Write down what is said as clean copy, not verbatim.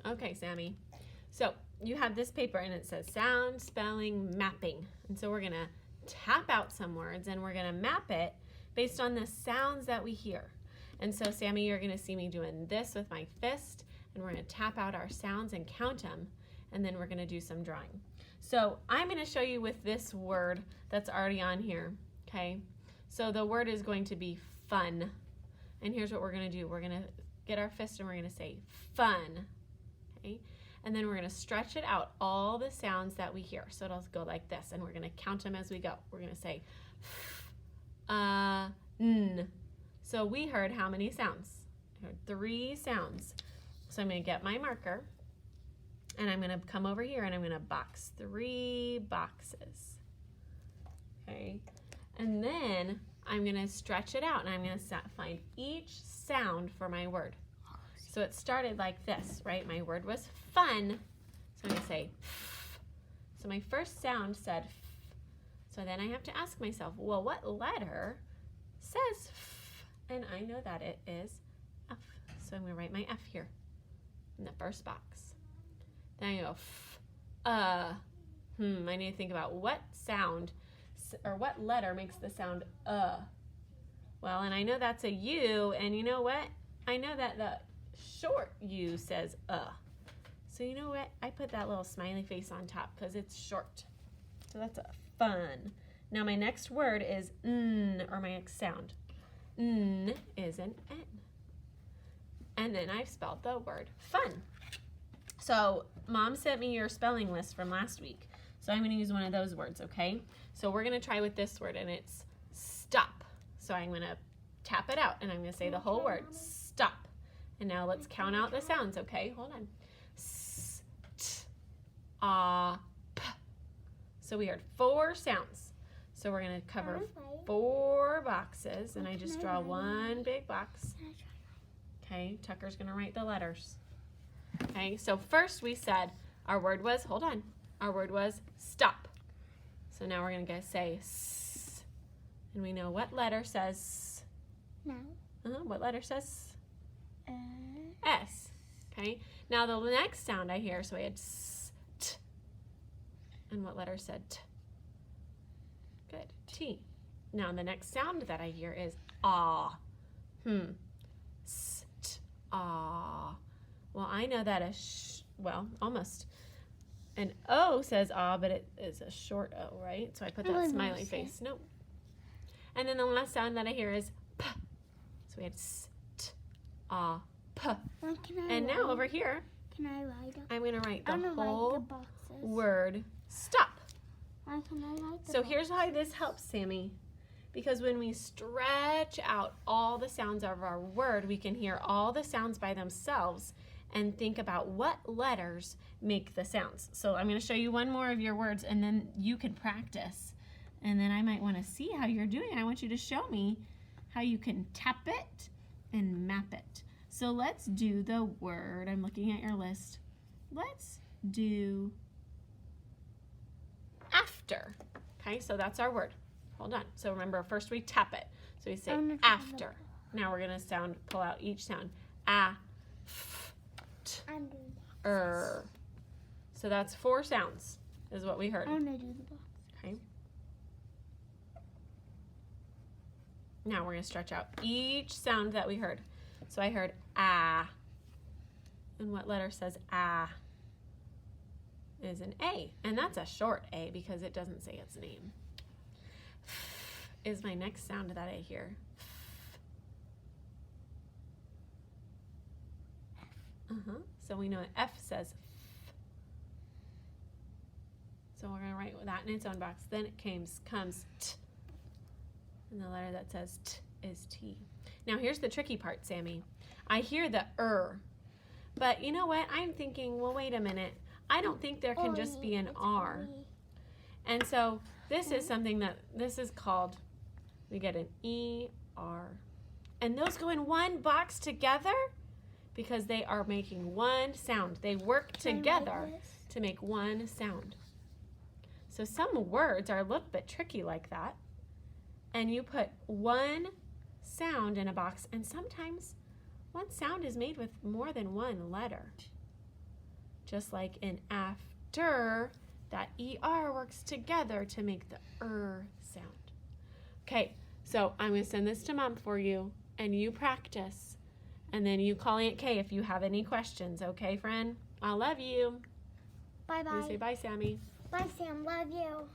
Okay, Sammy. So you have this paper and it says sound, spelling, mapping. And so we're going to tap out some words and we're going to map it based on the sounds that we hear. And so Sammy, you're going to see me doing this with my fist, and we're going to tap out our sounds and count them, and then we're going to do some drawing. So I'm going to show you with this word that's already on here, okay? So the word is going to be fun. And here's what we're going to do. We're going to get our fist and we're going to say fun, okay? And then we're going to stretch it out, all the sounds that we hear. So it'll go like this, and we're going to count them as we go. We're going to say n. So we heard how many sounds? I heard 3 sounds. So I'm going to get my marker, and I'm going to come over here, and I'm going to box 3 boxes. Okay? And then I'm going to stretch it out, and I'm going to find each sound for my word. So it started like this, right? My word was fun. So I'm going to say f. So my first sound said f. So then I have to ask myself, well, what letter says f? And I know that it is F. So I'm going to write my F here in the first box. Then I go f. I need to think about what sound or what letter makes the sound Well, and I know that's a U, and you know what? I know that the short U says So you know what? I put that little smiley face on top because it's short. So that's a fun. Now my next word is N, or my next sound. N is an N. And then I've spelled the word fun. So Mom sent me your spelling list from last week. So I'm going to use one of those words, okay? So we're going to try with this word, and it's stop. So I'm going to tap it out, and I'm going to say the whole word, stop. And now let's count out the sounds, okay? Hold on. S, t, p. So we heard 4 sounds. So we're going to cover 4 boxes, and I just draw one big box. Okay, Tucker's going to write the letters. Okay, so first we said our word was, hold on, our word was stop. So now we're going to say S. And we know what letter says No. What letter says S. Okay, now the next sound I hear, so I had S, T. And what letter said T? Good, T. Now the next sound that I hear is ah. S, T, ah. Well, I know that almost an O says ah, but it is a short O, right? So I put that smiley face. Nope. And then the last sound that I hear is P. So we had S, T, ah, P. And now over here, can I write I'm going to write the whole word stop. So here's how this helps, Sammy. Because when we stretch out all the sounds of our word, we can hear all the sounds by themselves and think about what letters make the sounds. So I'm going to show you one more of your words, and then you can practice. And then I might want to see how you're doing. I want you to show me how you can tap it and map it. So let's do the word. I'm looking at your list. Let's do after. Okay, so that's our word. Hold on. So remember, first we tap it. So we say after. Now we're going to pull out each sound. A, f, t, er. So that's 4 sounds is what we heard. I'm going to do the box. Okay. Now we're going to stretch out each sound that we heard. So I heard ah. And what letter says ah? Is an A. And that's a short A because it doesn't say its name. Is my next sound that I hear. So we know F says F. So we're going to write that in its own box. Then it comes T. And the letter that says T is T. Now here's the tricky part, Sammy. I hear the but you know what? I'm thinking, well, wait a minute. I don't think there can just be an R. And so this is something this is called, we get an ER. And those go in one box together because they are making one sound. They work together to make one sound. So some words are a little bit tricky like that. And you put one sound in a box, and sometimes one sound is made with more than one letter. Just like in after, that ER works together to make the sound. Okay, so I'm going to send this to Mom for you, and you practice. And then you call Aunt Kay if you have any questions, okay, friend? I love you. Bye-bye. You say bye, Sammy. Bye, Sam. Love you.